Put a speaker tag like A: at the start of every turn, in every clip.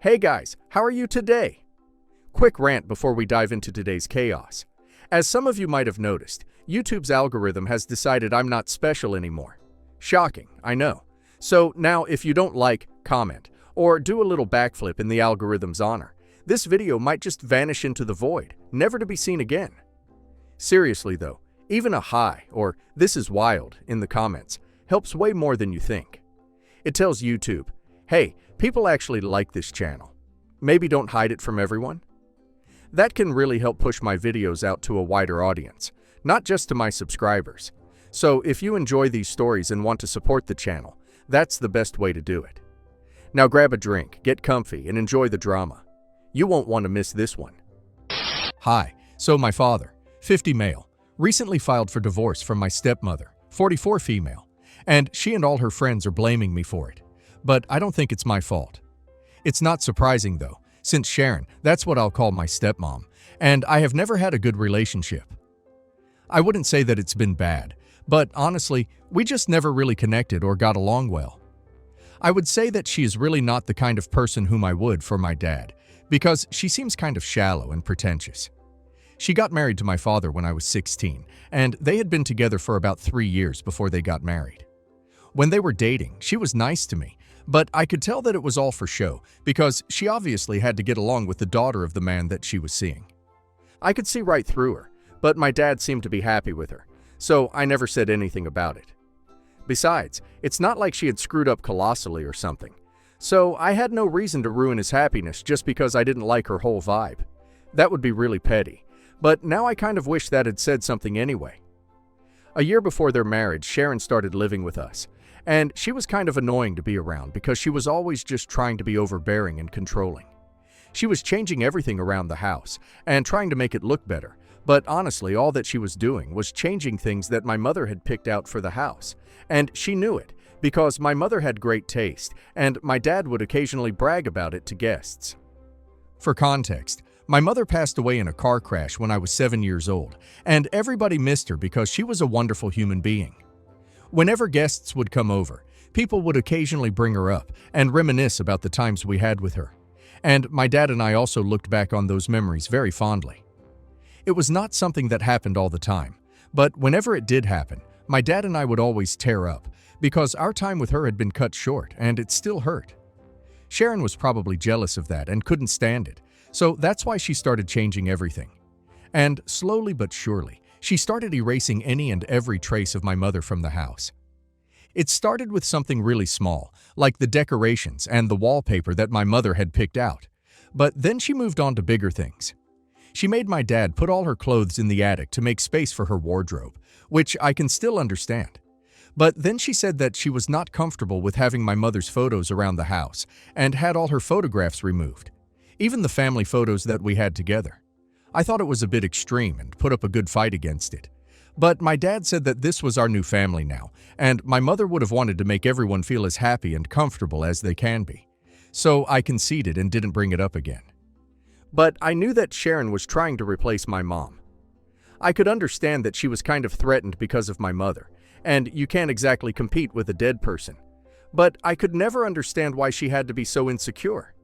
A: Hey guys, how are you today? Quick rant before we dive into today's chaos. As some of you might have noticed, YouTube's algorithm has decided I'm not special anymore. Shocking, I know. So now if you don't like, comment, or do a little backflip in the algorithm's honor, this video might just vanish into the void, never to be seen again. Seriously though, even a hi or "this is wild" in the comments helps way more than you think. It tells YouTube, hey, people actually like this channel. Maybe don't hide it from everyone. That can really help push my videos out to a wider audience, not just to my subscribers. So if you enjoy these stories and want to support the channel, that's the best way to do it. Now grab a drink, get comfy, and enjoy the drama. You won't want to miss this one. Hi, so my father, 50 male, recently filed for divorce from my stepmother, 44 female, and she and all her friends are blaming me for it. But I don't think it's my fault. It's not surprising though, since Sharon, that's what I'll call my stepmom, and I have never had a good relationship. I wouldn't say that it's been bad, but honestly, we just never really connected or got along well. I would say that she is really not the kind of person whom I would for my dad, because she seems kind of shallow and pretentious. She got married to my father when I was 16, and they had been together for about 3 years before they got married. When they were dating, she was nice to me, but I could tell that it was all for show because she obviously had to get along with the daughter of the man that she was seeing. I could see right through her, but my dad seemed to be happy with her, so I never said anything about it. Besides, it's not like she had screwed up colossally or something, so I had no reason to ruin his happiness just because I didn't like her whole vibe. That would be really petty, but now I kind of wish that had said something anyway. A year before their marriage, Sharon started living with us. And she was kind of annoying to be around because she was always just trying to be overbearing and controlling. She was changing everything around the house and trying to make it look better, but honestly all that she was doing was changing things that my mother had picked out for the house. And she knew it because my mother had great taste and my dad would occasionally brag about it to guests. For context, my mother passed away in a car crash when I was 7 years old, and everybody missed her because she was a wonderful human being. Whenever guests would come over, people would occasionally bring her up and reminisce about the times we had with her. And my dad and I also looked back on those memories very fondly. It was not something that happened all the time, but whenever it did happen, my dad and I would always tear up because our time with her had been cut short and it still hurt. Sharon was probably jealous of that and couldn't stand it, so that's why she started changing everything. And slowly but surely, she started erasing any and every trace of my mother from the house. It started with something really small, like the decorations and the wallpaper that my mother had picked out. But then she moved on to bigger things. She made my dad put all her clothes in the attic to make space for her wardrobe, which I can still understand. But then she said that she was not comfortable with having my mother's photos around the house and had all her photographs removed, even the family photos that we had together. I thought it was a bit extreme and put up a good fight against it. But my dad said that this was our new family now, and my mother would have wanted to make everyone feel as happy and comfortable as they can be. So I conceded and didn't bring it up again. But I knew that Sharon was trying to replace my mom. I could understand that she was kind of threatened because of my mother, and you can't exactly compete with a dead person. But I could never understand why she had to be so insecure.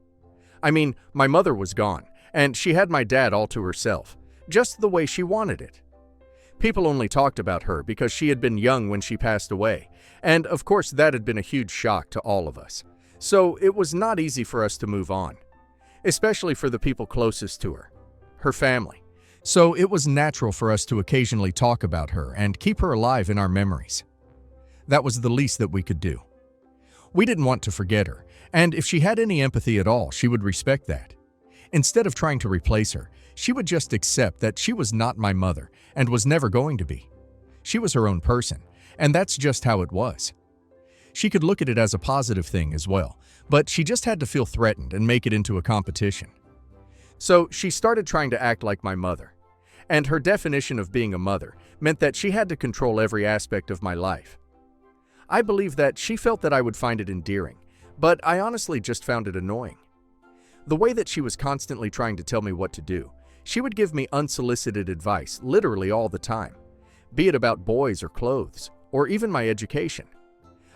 A: I mean, my mother was gone, and she had my dad all to herself, just the way she wanted it. People only talked about her because she had been young when she passed away, and of course that had been a huge shock to all of us. So it was not easy for us to move on, especially for the people closest to her family. So it was natural for us to occasionally talk about her and keep her alive in our memories. That was the least that we could do. We didn't want to forget her, and if she had any empathy at all, she would respect that. Instead of trying to replace her, she would just accept that she was not my mother and was never going to be. She was her own person, and that's just how it was. She could look at it as a positive thing as well, but she just had to feel threatened and make it into a competition. So she started trying to act like my mother, and her definition of being a mother meant that she had to control every aspect of my life. I believe that she felt that I would find it endearing, but I honestly just found it annoying. The way that she was constantly trying to tell me what to do, she would give me unsolicited advice literally all the time, be it about boys or clothes, or even my education.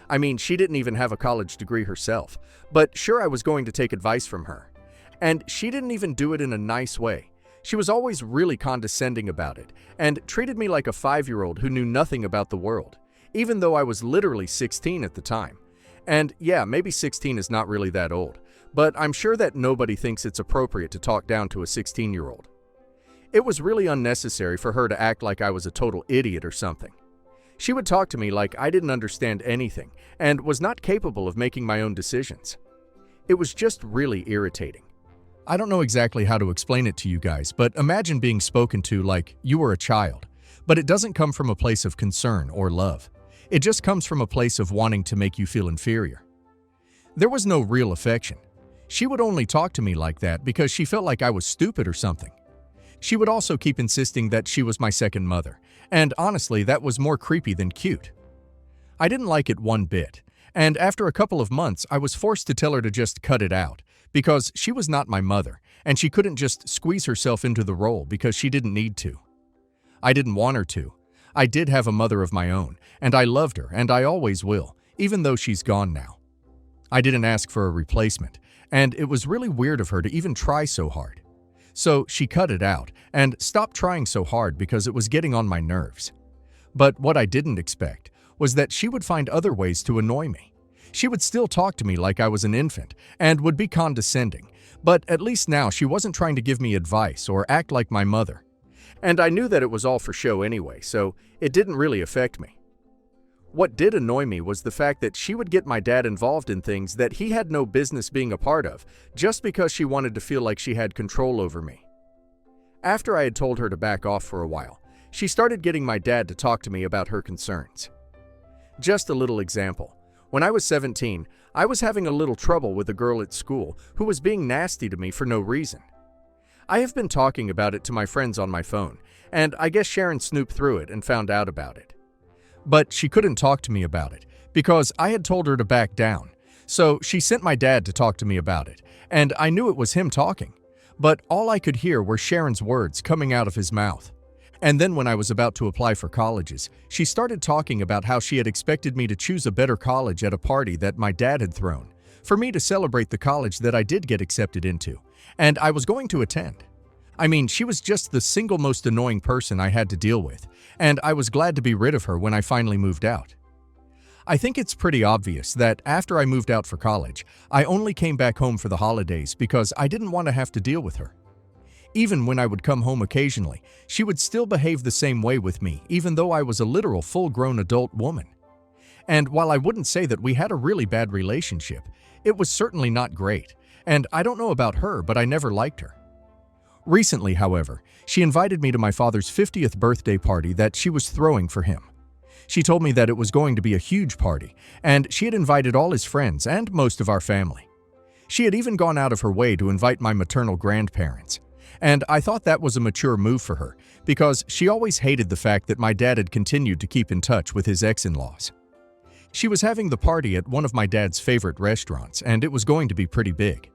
A: I mean, she didn't even have a college degree herself, but sure I was going to take advice from her. And she didn't even do it in a nice way. She was always really condescending about it and treated me like a 5-year-old who knew nothing about the world, even though I was literally 16 at the time. And yeah, maybe 16 is not really that old, but I'm sure that nobody thinks it's appropriate to talk down to a 16-year-old. It was really unnecessary for her to act like I was a total idiot or something. She would talk to me like I didn't understand anything and was not capable of making my own decisions. It was just really irritating. I don't know exactly how to explain it to you guys, but imagine being spoken to like you were a child, but it doesn't come from a place of concern or love. It just comes from a place of wanting to make you feel inferior. There was no real affection. She would only talk to me like that because she felt like I was stupid or something. She would also keep insisting that she was my second mother, and honestly, that was more creepy than cute. I didn't like it one bit, and after a couple of months, I was forced to tell her to just cut it out, because she was not my mother, and she couldn't just squeeze herself into the role because she didn't need to. I didn't want her to. I did have a mother of my own, and I loved her, and I always will, even though she's gone now. I didn't ask for a replacement, and it was really weird of her to even try so hard. So she cut it out and stopped trying so hard because it was getting on my nerves. But what I didn't expect was that she would find other ways to annoy me. She would still talk to me like I was an infant and would be condescending, but at least now she wasn't trying to give me advice or act like my mother. And I knew that it was all for show anyway, so it didn't really affect me. What did annoy me was the fact that she would get my dad involved in things that he had no business being a part of, just because she wanted to feel like she had control over me. After I had told her to back off for a while, she started getting my dad to talk to me about her concerns. Just a little example. When I was 17, I was having a little trouble with a girl at school who was being nasty to me for no reason. I have been talking about it to my friends on my phone, and I guess Sharon snooped through it and found out about it. But she couldn't talk to me about it, because I had told her to back down. So she sent my dad to talk to me about it, and I knew it was him talking. But all I could hear were Sharon's words coming out of his mouth. And then when I was about to apply for colleges, she started talking about how she had expected me to choose a better college at a party that my dad had thrown, for me to celebrate the college that I did get accepted into, and I was going to attend. I mean, she was just the single most annoying person I had to deal with, and I was glad to be rid of her when I finally moved out. I think it's pretty obvious that after I moved out for college, I only came back home for the holidays because I didn't want to have to deal with her. Even when I would come home occasionally, she would still behave the same way with me, even though I was a literal full-grown adult woman. And while I wouldn't say that we had a really bad relationship, it was certainly not great, and I don't know about her, but I never liked her. Recently, however, she invited me to my father's 50th birthday party that she was throwing for him. She told me that it was going to be a huge party, and she had invited all his friends and most of our family. She had even gone out of her way to invite my maternal grandparents. And I thought that was a mature move for her, because she always hated the fact that my dad had continued to keep in touch with his ex-in-laws. She was having the party at one of my dad's favorite restaurants, and it was going to be pretty big.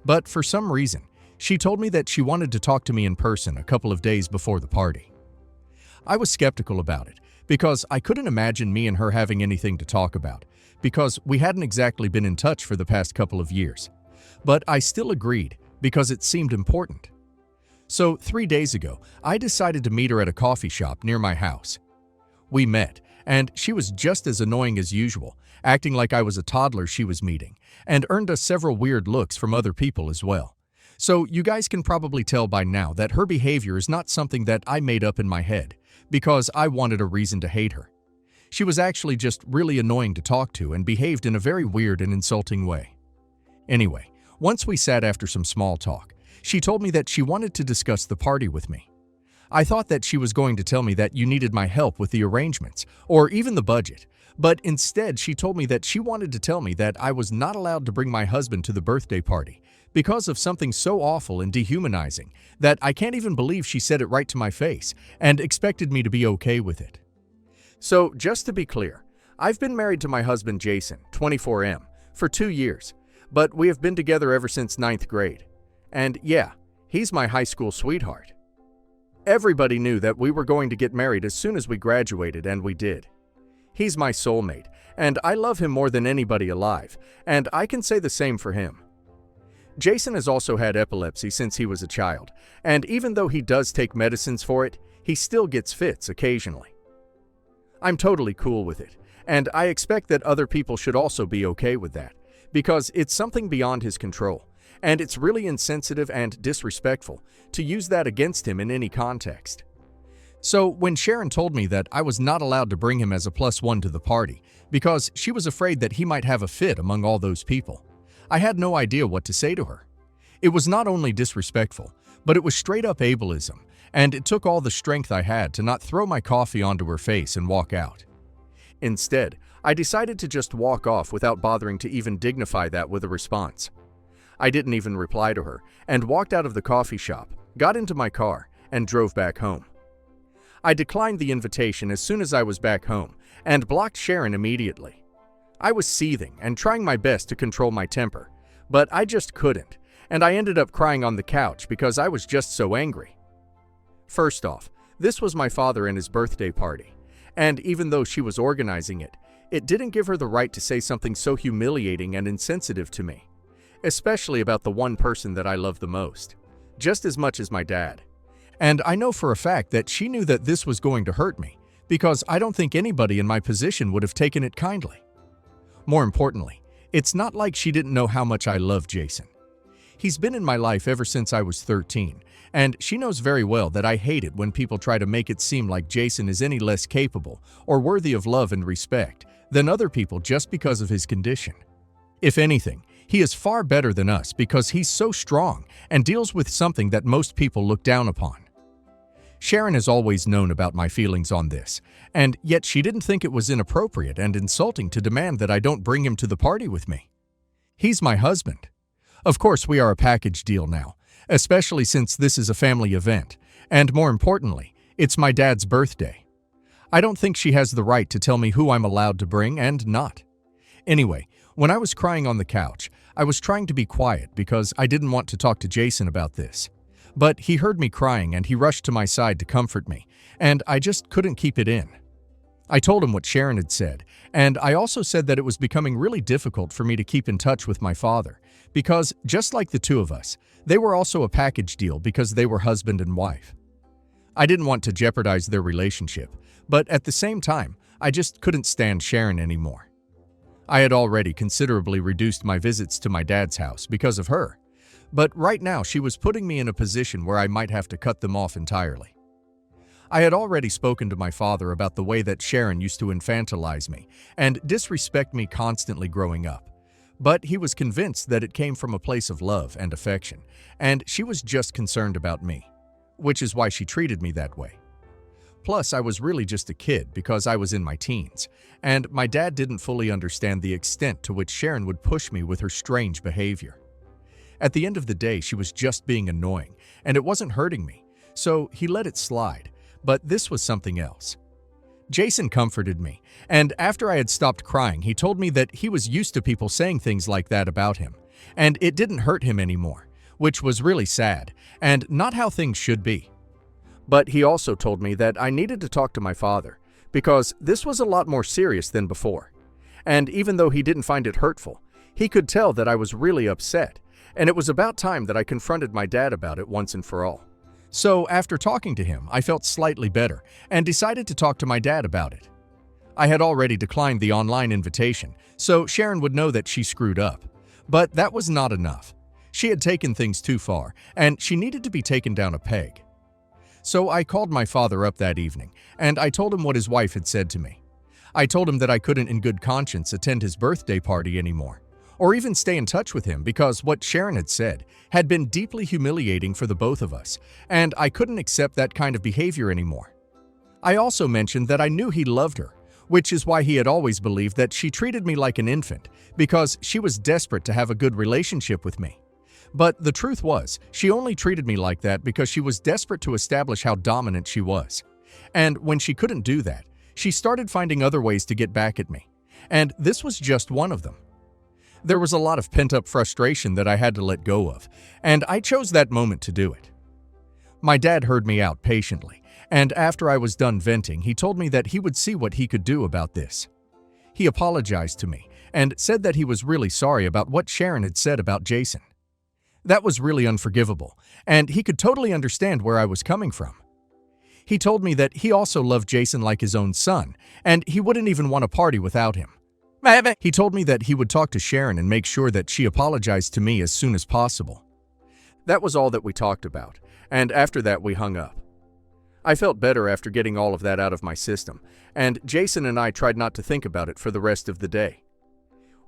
A: But for some reason, she told me that she wanted to talk to me in person a couple of days before the party. I was skeptical about it, because I couldn't imagine me and her having anything to talk about, because we hadn't exactly been in touch for the past couple of years. But I still agreed, because it seemed important. So 3 days ago, I decided to meet her at a coffee shop near my house. We met, and she was just as annoying as usual, acting like I was a toddler she was meeting, and earned us several weird looks from other people as well. So you guys can probably tell by now that her behavior is not something that I made up in my head, because I wanted a reason to hate her. She was actually just really annoying to talk to and behaved in a very weird and insulting way. Anyway, once we sat after some small talk, she told me that she wanted to discuss the party with me. I thought that she was going to tell me that you needed my help with the arrangements, or even the budget, but instead she told me that she wanted to tell me that I was not allowed to bring my husband to the birthday party because of something so awful and dehumanizing that I can't even believe she said it right to my face and expected me to be okay with it. So, just to be clear, I've been married to my husband Jason, 24M, for 2 years, but we have been together ever since 9th grade. And yeah, he's my high school sweetheart. Everybody knew that we were going to get married as soon as we graduated, and we did. He's my soulmate, and I love him more than anybody alive, and I can say the same for him. Jason has also had epilepsy since he was a child, and even though he does take medicines for it, he still gets fits occasionally. I'm totally cool with it, and I expect that other people should also be okay with that, because it's something beyond his control, and it's really insensitive and disrespectful to use that against him in any context. So when Sharon told me that I was not allowed to bring him as a +1 to the party because she was afraid that he might have a fit among all those people, I had no idea what to say to her. It was not only disrespectful, but it was straight-up ableism, and it took all the strength I had to not throw my coffee onto her face and walk out. Instead, I decided to just walk off without bothering to even dignify that with a response. I didn't even reply to her, and walked out of the coffee shop, got into my car, and drove back home. I declined the invitation as soon as I was back home, and blocked Sharon immediately. I was seething and trying my best to control my temper, but I just couldn't, and I ended up crying on the couch because I was just so angry. First off, this was my father and his birthday party, and even though she was organizing it, it didn't give her the right to say something so humiliating and insensitive to me, especially about the one person that I love the most, just as much as my dad. And I know for a fact that she knew that this was going to hurt me, because I don't think anybody in my position would have taken it kindly. More importantly, it's not like she didn't know how much I love Jason. He's been in my life ever since I was 13, and she knows very well that I hate it when people try to make it seem like Jason is any less capable or worthy of love and respect than other people just because of his condition. If anything, he is far better than us because he's so strong and deals with something that most people look down upon. Sharon has always known about my feelings on this, and yet she didn't think it was inappropriate and insulting to demand that I don't bring him to the party with me. He's my husband. Of course, we are a package deal now, especially since this is a family event, and more importantly, it's my dad's birthday. I don't think she has the right to tell me who I'm allowed to bring and not. Anyway, when I was crying on the couch, I was trying to be quiet because I didn't want to talk to Jason about this. But he heard me crying and he rushed to my side to comfort me, and I just couldn't keep it in. I told him what Sharon had said, and I also said that it was becoming really difficult for me to keep in touch with my father, because just like the two of us, they were also a package deal because they were husband and wife. I didn't want to jeopardize their relationship, but at the same time, I just couldn't stand Sharon anymore. I had already considerably reduced my visits to my dad's house because of her, but right now she was putting me in a position where I might have to cut them off entirely. I had already spoken to my father about the way that Sharon used to infantilize me and disrespect me constantly growing up, but he was convinced that it came from a place of love and affection, and she was just concerned about me, which is why she treated me that way. Plus, I was really just a kid because I was in my teens, and my dad didn't fully understand the extent to which Sharon would push me with her strange behavior. At the end of the day, she was just being annoying, and it wasn't hurting me, so he let it slide, but this was something else. Jason comforted me, and after I had stopped crying, he told me that he was used to people saying things like that about him, and it didn't hurt him anymore, which was really sad, and not how things should be. But he also told me that I needed to talk to my father, because this was a lot more serious than before. And even though he didn't find it hurtful, he could tell that I was really upset, and it was about time that I confronted my dad about it once and for all. So after talking to him, I felt slightly better and decided to talk to my dad about it. I had already declined the online invitation, so Sharon would know that she screwed up. But that was not enough. She had taken things too far, and she needed to be taken down a peg. So I called my father up that evening, and I told him what his wife had said to me. I told him that I couldn't in good conscience attend his birthday party anymore, or even stay in touch with him because what Sharon had said had been deeply humiliating for the both of us, and I couldn't accept that kind of behavior anymore. I also mentioned that I knew he loved her, which is why he had always believed that she treated me like an infant because she was desperate to have a good relationship with me. But the truth was, she only treated me like that because she was desperate to establish how dominant she was. And when she couldn't do that, she started finding other ways to get back at me. And this was just one of them. There was a lot of pent-up frustration that I had to let go of, and I chose that moment to do it. My dad heard me out patiently, and after I was done venting, he told me that he would see what he could do about this. He apologized to me and said that he was really sorry about what Sharon had said about Jason. That was really unforgivable, and he could totally understand where I was coming from. He told me that he also loved Jason like his own son, and he wouldn't even want to party without him. He told me that he would talk to Sharon and make sure that she apologized to me as soon as possible. That was all that we talked about, and after that we hung up. I felt better after getting all of that out of my system, and Jason and I tried not to think about it for the rest of the day.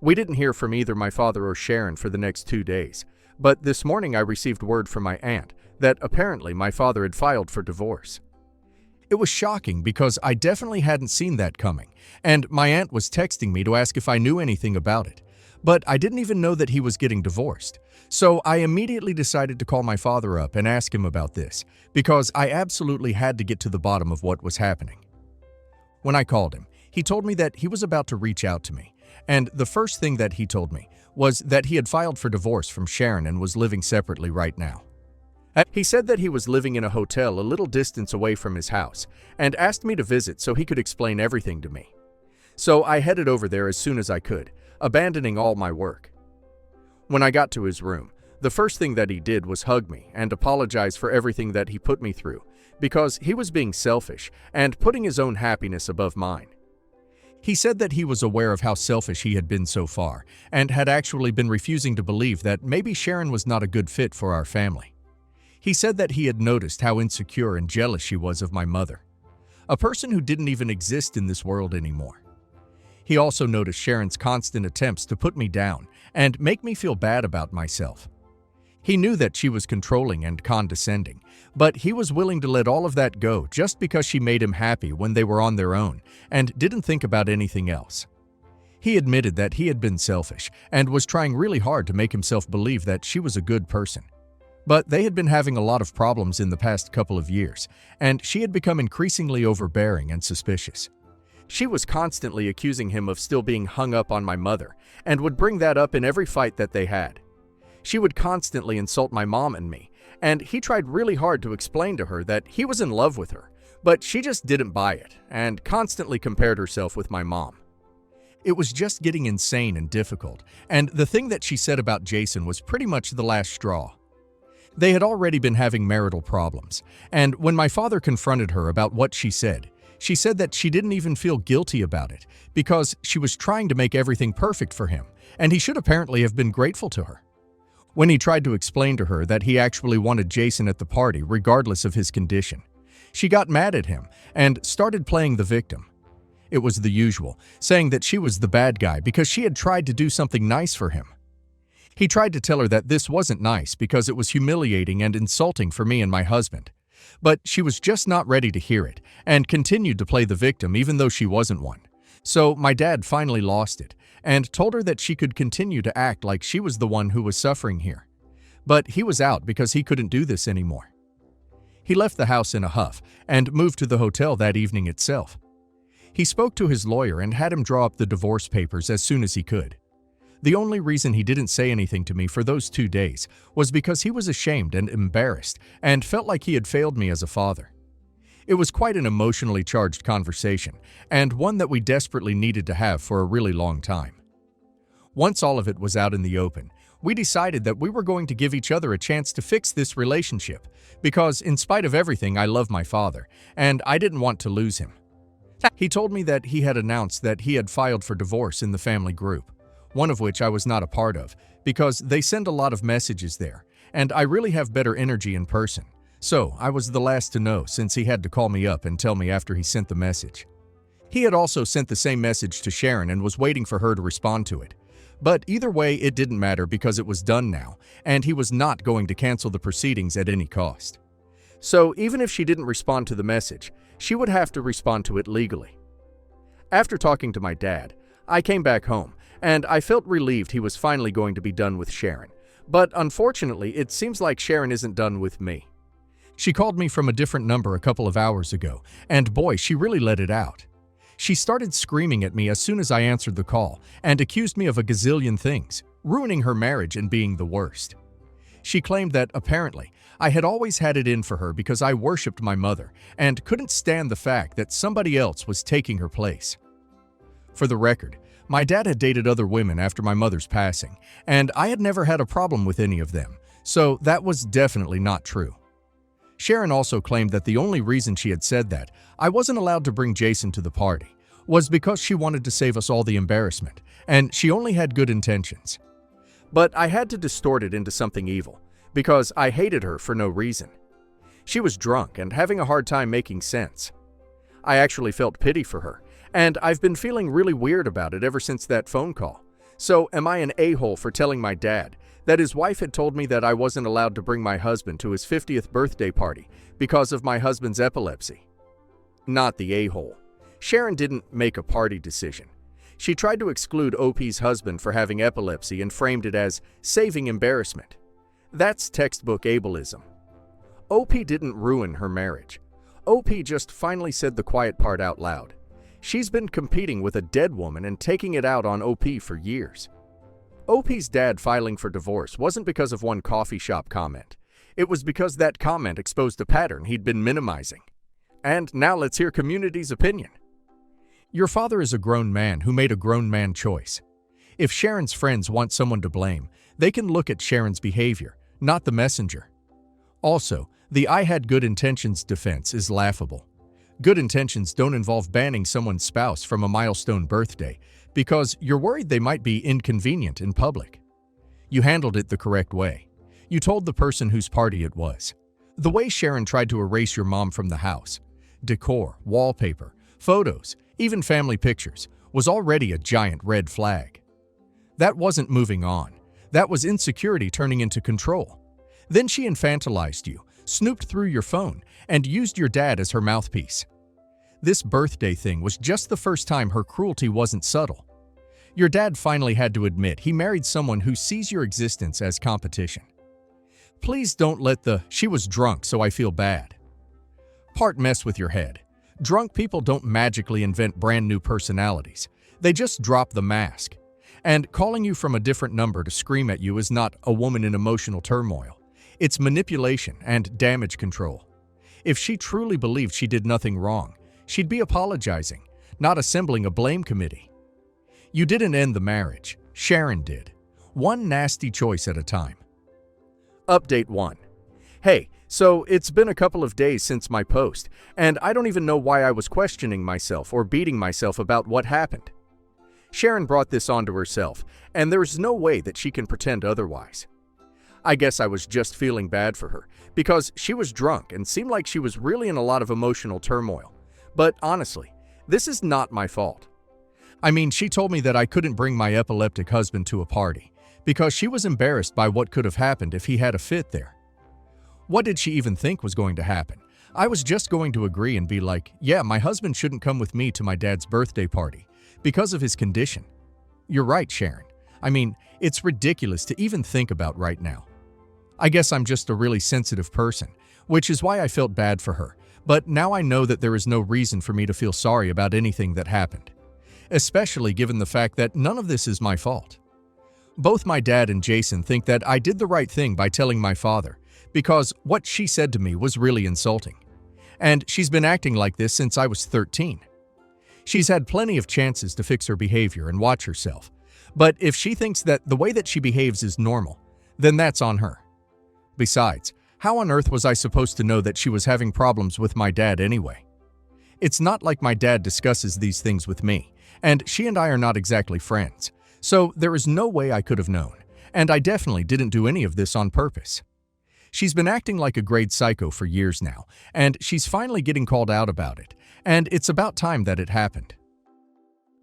A: We didn't hear from either my father or Sharon for the next 2 days, but this morning I received word from my aunt that apparently my father had filed for divorce. It was shocking because I definitely hadn't seen that coming, and my aunt was texting me to ask if I knew anything about it. But I didn't even know that he was getting divorced, so I immediately decided to call my father up and ask him about this, because I absolutely had to get to the bottom of what was happening. When I called him, he told me that he was about to reach out to me, and the first thing that he told me was that he had filed for divorce from Sharon and was living separately right now. He said that he was living in a hotel a little distance away from his house and asked me to visit so he could explain everything to me. So I headed over there as soon as I could, abandoning all my work. When I got to his room, the first thing that he did was hug me and apologize for everything that he put me through, because he was being selfish and putting his own happiness above mine. He said that he was aware of how selfish he had been so far and had actually been refusing to believe that maybe Sharon was not a good fit for our family. He said that he had noticed how insecure and jealous she was of my mother, a person who didn't even exist in this world anymore. He also noticed Sharon's constant attempts to put me down and make me feel bad about myself. He knew that she was controlling and condescending, but he was willing to let all of that go just because she made him happy when they were on their own and didn't think about anything else. He admitted that he had been selfish and was trying really hard to make himself believe that she was a good person. But they had been having a lot of problems in the past couple of years, and she had become increasingly overbearing and suspicious. She was constantly accusing him of still being hung up on my mother, and would bring that up in every fight that they had. She would constantly insult my mom and me, and he tried really hard to explain to her that he was in love with her, but she just didn't buy it, and constantly compared herself with my mom. It was just getting insane and difficult, and the thing that she said about Jason was pretty much the last straw. They had already been having marital problems, and when my father confronted her about what she said that she didn't even feel guilty about it because she was trying to make everything perfect for him, and he should apparently have been grateful to her. When he tried to explain to her that he actually wanted Jason at the party regardless of his condition, she got mad at him and started playing the victim. It was the usual, saying that she was the bad guy because she had tried to do something nice for him. He tried to tell her that this wasn't nice because it was humiliating and insulting for me and my husband. But she was just not ready to hear it and continued to play the victim even though she wasn't one. So my dad finally lost it and told her that she could continue to act like she was the one who was suffering here. But he was out because he couldn't do this anymore. He left the house in a huff and moved to the hotel that evening itself. He spoke to his lawyer and had him draw up the divorce papers as soon as he could. The only reason he didn't say anything to me for those 2 days was because he was ashamed and embarrassed and felt like he had failed me as a father. It was quite an emotionally charged conversation, and one that we desperately needed to have for a really long time. Once all of it was out in the open, we decided that we were going to give each other a chance to fix this relationship, because in spite of everything, I love my father, and I didn't want to lose him. He told me that he had announced that he had filed for divorce in the family group, one of which I was not a part of, because they send a lot of messages there, and I really have better energy in person. So I was the last to know since he had to call me up and tell me after he sent the message. He had also sent the same message to Sharon and was waiting for her to respond to it. But either way, it didn't matter because it was done now, and he was not going to cancel the proceedings at any cost. So even if she didn't respond to the message, she would have to respond to it legally. After talking to my dad, I came back home, and I felt relieved he was finally going to be done with Sharon. But unfortunately, it seems like Sharon isn't done with me. She called me from a different number a couple of hours ago, and boy, she really let it out. She started screaming at me as soon as I answered the call and accused me of a gazillion things, ruining her marriage and being the worst. She claimed that, apparently, I had always had it in for her because I worshipped my mother and couldn't stand the fact that somebody else was taking her place. For the record, my dad had dated other women after my mother's passing, and I had never had a problem with any of them, So that was definitely not true. Sharon also claimed that the only reason she had said that I wasn't allowed to bring Jason to the party was because she wanted to save us all the embarrassment, and she only had good intentions. But I had to distort it into something evil, because I hated her for no reason. She was drunk and having a hard time making sense. I actually felt pity for her, and I've been feeling really weird about it ever since that phone call. So am I an a-hole for telling my dad that his wife had told me that I wasn't allowed to bring my husband to his 50th birthday party because of my husband's epilepsy? Not the a-hole. Sharon didn't make a party decision. She tried to exclude OP's husband for having epilepsy and framed it as saving embarrassment. That's textbook ableism. OP didn't ruin her marriage. OP just finally said the quiet part out loud. She's been competing with a dead woman and taking it out on OP for years. OP's dad filing for divorce wasn't because of one coffee shop comment. It was because that comment exposed a pattern he'd been minimizing. And now let's hear community's opinion. Your father is a grown man who made a grown man choice. If Sharon's friends want someone to blame, they can look at Sharon's behavior, not the messenger. Also, the "I had good intentions" defense is laughable. Good intentions don't involve banning someone's spouse from a milestone birthday because you're worried they might be inconvenient in public. You handled it the correct way. You told the person whose party it was. The way Sharon tried to erase your mom from the house, decor, wallpaper, photos, even family pictures, was already a giant red flag. That wasn't moving on. That was insecurity turning into control. Then she infantilized you, snooped through your phone, and used your dad as her mouthpiece. This birthday thing was just the first time her cruelty wasn't subtle. Your dad finally had to admit he married someone who sees your existence as competition. Please don't let the "she was drunk so I feel bad" part mess with your head. Drunk people don't magically invent brand new personalities. They just drop the mask. And calling you from a different number to scream at you is not a woman in emotional turmoil. It's manipulation and damage control. If she truly believed she did nothing wrong, she'd be apologizing, not assembling a blame committee. You didn't end the marriage. Sharon did. One nasty choice at a time. Update 1. Hey, so it's been a couple of days since my post, and I don't even know why I was questioning myself or beating myself about what happened. Sharon brought this onto herself, and there's no way that she can pretend otherwise. I guess I was just feeling bad for her, because she was drunk and seemed like she was really in a lot of emotional turmoil. But honestly, this is not my fault. I mean, she told me that I couldn't bring my epileptic husband to a party, because she was embarrassed by what could have happened if he had a fit there. What did she even think was going to happen? I was just going to agree and be like, yeah, my husband shouldn't come with me to my dad's birthday party because of his condition. You're right, Sharon. I mean, it's ridiculous to even think about right now. I guess I'm just a really sensitive person, which is why I felt bad for her. But now I know that there is no reason for me to feel sorry about anything that happened, especially given the fact that none of this is my fault. Both my dad and Jason think that I did the right thing by telling my father, because what she said to me was really insulting. And she's been acting like this since I was 13. She's had plenty of chances to fix her behavior and watch herself. But if she thinks that the way that she behaves is normal, then that's on her. Besides, how on earth was I supposed to know that she was having problems with my dad anyway? It's not like my dad discusses these things with me, and she and I are not exactly friends. So there is no way I could have known, and I definitely didn't do any of this on purpose. She's been acting like a grade psycho for years now, and she's finally getting called out about it, and it's about time that it happened.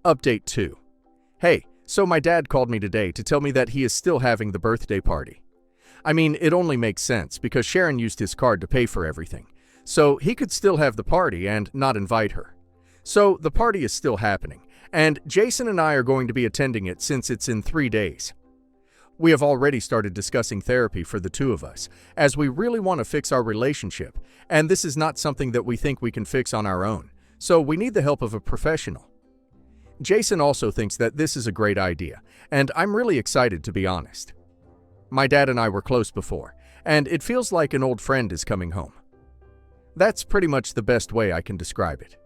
A: Update 2. Hey, so my dad called me today to tell me that he is still having the birthday party. I mean, it only makes sense because Sharon used his card to pay for everything, so he could still have the party and not invite her. So the party is still happening, and Jason and I are going to be attending it since it's in 3 days. We have already started discussing therapy for the two of us, as we really want to fix our relationship, and this is not something that we think we can fix on our own, so we need the help of a professional. Jason also thinks that this is a great idea, and I'm really excited, to be honest. My dad and I were close before, and it feels like an old friend is coming home. That's pretty much the best way I can describe it.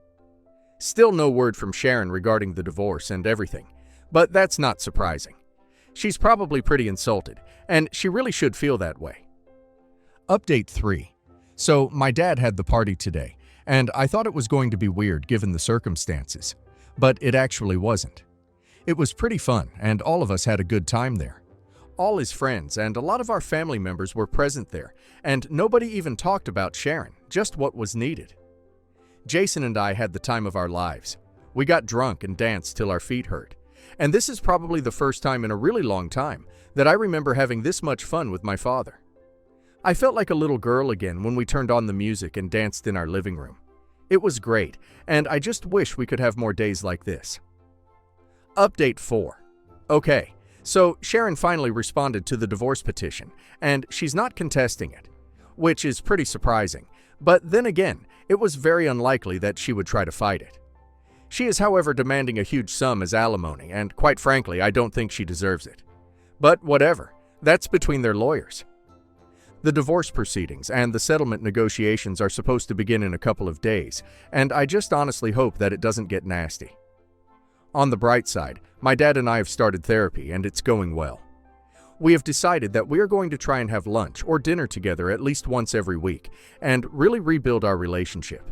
A: Still no word from Sharon regarding the divorce and everything, but that's not surprising. She's probably pretty insulted, and she really should feel that way. Update 3. So, my dad had the party today, and I thought it was going to be weird given the circumstances. But it actually wasn't. It was pretty fun, and all of us had a good time there. All his friends and a lot of our family members were present there, and nobody even talked about Sharon, just what was needed. Jason and I had the time of our lives. We got drunk and danced till our feet hurt. And this is probably the first time in a really long time that I remember having this much fun with my father. I felt like a little girl again when we turned on the music and danced in our living room. It was great, and I just wish we could have more days like this. Update 4. Okay, so Sharon finally responded to the divorce petition, and she's not contesting it, which is pretty surprising. But then again, it was very unlikely that she would try to fight it. She is, however, demanding a huge sum as alimony, and quite frankly, I don't think she deserves it. But whatever, that's between their lawyers. The divorce proceedings and the settlement negotiations are supposed to begin in a couple of days, and I just honestly hope that it doesn't get nasty. On the bright side, my dad and I have started therapy, and it's going well. We have decided that we are going to try and have lunch or dinner together at least once every week, and really rebuild our relationship.